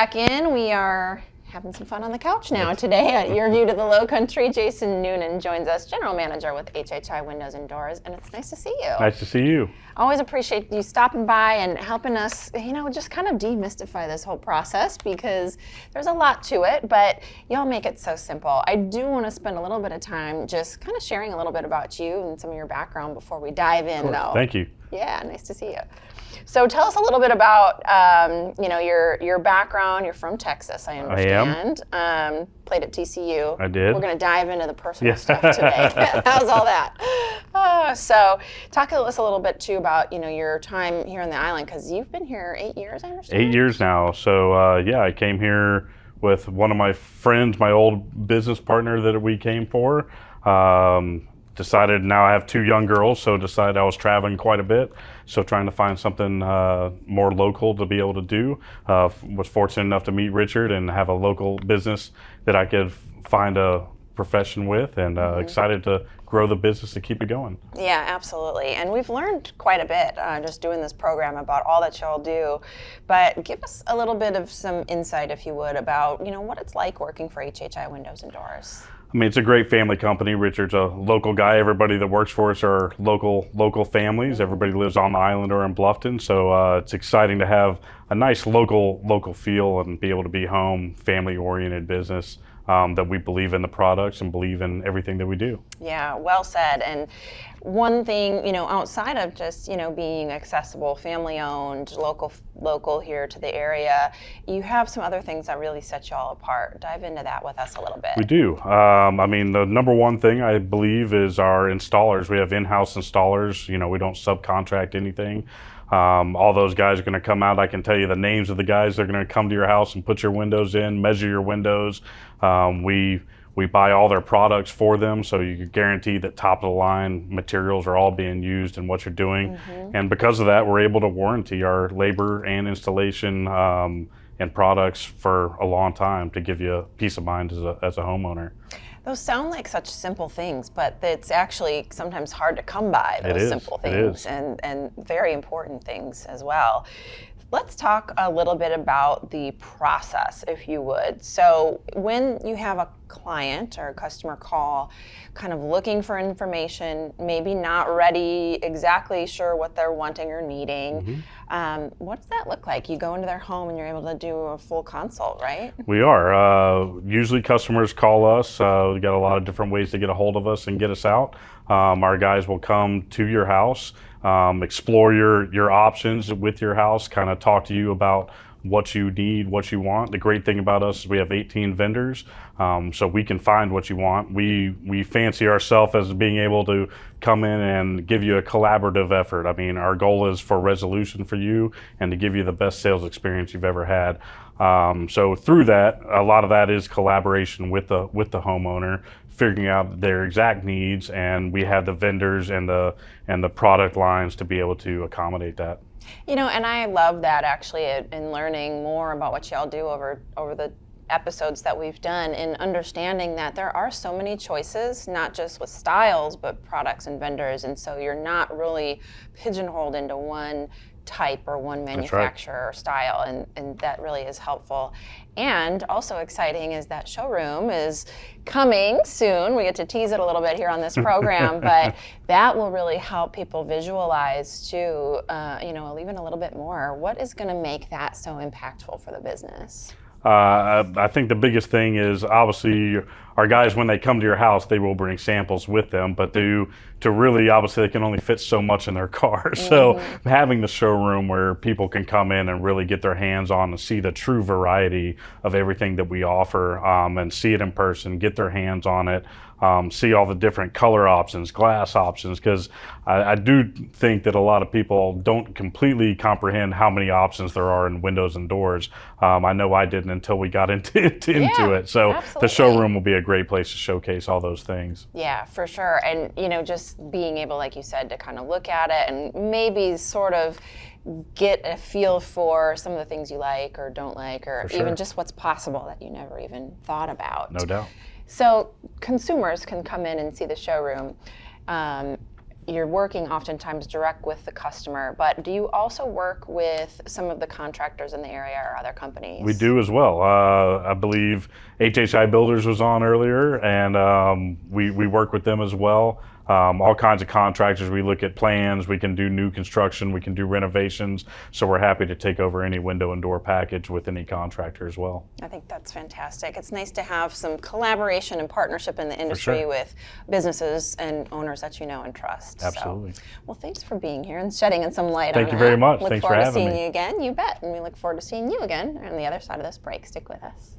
back in. We are having some fun on the couch now today at Your View to the Lowcountry. Jason Noonan joins us, General Manager with HHI Windows Doors, and it's nice to see you. Nice to see you. Always appreciate you stopping by and helping us, just kind of demystify this whole process, because there's a lot to it, but y'all make it so simple. I do want to spend a little bit of time just kind of sharing a little bit about you and some of your background before we dive in, though. Thank you. Yeah, nice to see you. So tell us a little bit about, your background. You're from Texas, I understand. I am. Played at TCU. I did. We're going to dive into the personal stuff today. How's all that? So talk to us a little bit, too, about, your time here on the island, because you've been here 8 years, I understand? 8 years now. So, I came here with one of my friends, my old business partner that we came for. Decided now I have 2 young girls, so decided I was traveling quite a bit. So trying to find something more local to be able to do. Was fortunate enough to meet Richard and have a local business that I could find a profession with, and excited to grow the business to keep it going. Yeah, absolutely. And we've learned quite a bit just doing this program about all that y'all do. But give us a little bit of some insight, if you would, about what it's like working for HHI Windows Doors. I mean, it's a great family company. Richard's a local guy. Everybody that works for us are local families. Everybody lives on the island or in Bluffton. So it's exciting to have a nice local feel and be able to be home, family-oriented business that we believe in the products and believe in everything that we do. Yeah, well said. And one thing, outside of just, being accessible, family-owned, local here to the area, you have some other things that really set y'all apart. Dive into that with us a little bit. We do. The number one thing I believe is our installers. We have in-house installers. We don't subcontract anything. All those guys are going to come out. I can tell you the names of the guys that are going to come to your house and put your windows in, measure your windows. We buy all their products for them, so you can guarantee that top of the line materials are all being used in what you're doing. And because of that, we're able to warranty our labor and installation and products for a long time to give you peace of mind as a homeowner. Those sound like such simple things, but it's actually sometimes hard to come by those simple things and very important things as well. Let's talk a little bit about the process, if you would. So when you have a client or a customer call, kind of looking for information, maybe not ready, exactly sure what they're wanting or needing, what does that look like? You go into their home and you're able to do a full consult, right? We are. Usually customers call us. We got a lot of different ways to get a hold of us and get us out. Our guys will come to your house, explore your options with your house, kind of talk to you about what you need, what you want. The great thing about us is we have 18 vendors, so we can find what you want. We fancy ourselves as being able to come in and give you a collaborative effort. I mean, our goal is for resolution for you and to give you the best sales experience you've ever had. So through that, a lot of that is collaboration with the homeowner, figuring out their exact needs, and we have the vendors and the product lines to be able to accommodate that. And I love that, actually, in learning more about what y'all do over the episodes that we've done, in understanding that there are so many choices, not just with styles, but products and vendors, and so you're not really pigeonholed into one type or one manufacturer or style, and that really is helpful. And also exciting is that showroom is coming soon. We get to tease it a little bit here on this program, but that will really help people visualize too, even a little bit more. What is going to make that so impactful for the business? I think the biggest thing is, obviously, our guys, when they come to your house, they will bring samples with them, but to really, obviously, they can only fit so much in their car. So having the showroom where people can come in and really get their hands on and see the true variety of everything that we offer, and see it in person, get their hands on it, see all the different color options, glass options, because I do think that a lot of people don't completely comprehend how many options there are in windows and doors. I know I didn't until we got into it. So absolutely. The showroom will be a great place to showcase all those things. Yeah, for sure. And just being able, like you said, to kind of look at it and maybe sort of get a feel for some of the things you like or don't like, or even just what's possible that you never even thought about. No doubt. So consumers can come in and see the showroom. you're working oftentimes direct with the customer, but do you also work with some of the contractors in the area or other companies? We do as well. I believe HHI Builders was on earlier, and we work with them as well. All kinds of contractors. We look at plans. We can do new construction. We can do renovations. So we're happy to take over any window and door package with any contractor as well. I think that's fantastic. It's nice to have some collaboration and partnership in the industry sure. with businesses and owners that you know and trust. Absolutely. So, well, thanks for being here and shedding some light on Thank you that. very much. Look Thanks for forward to having seeing me. you again. You bet. And we look forward to seeing you again on the other side of this break. Stick with us.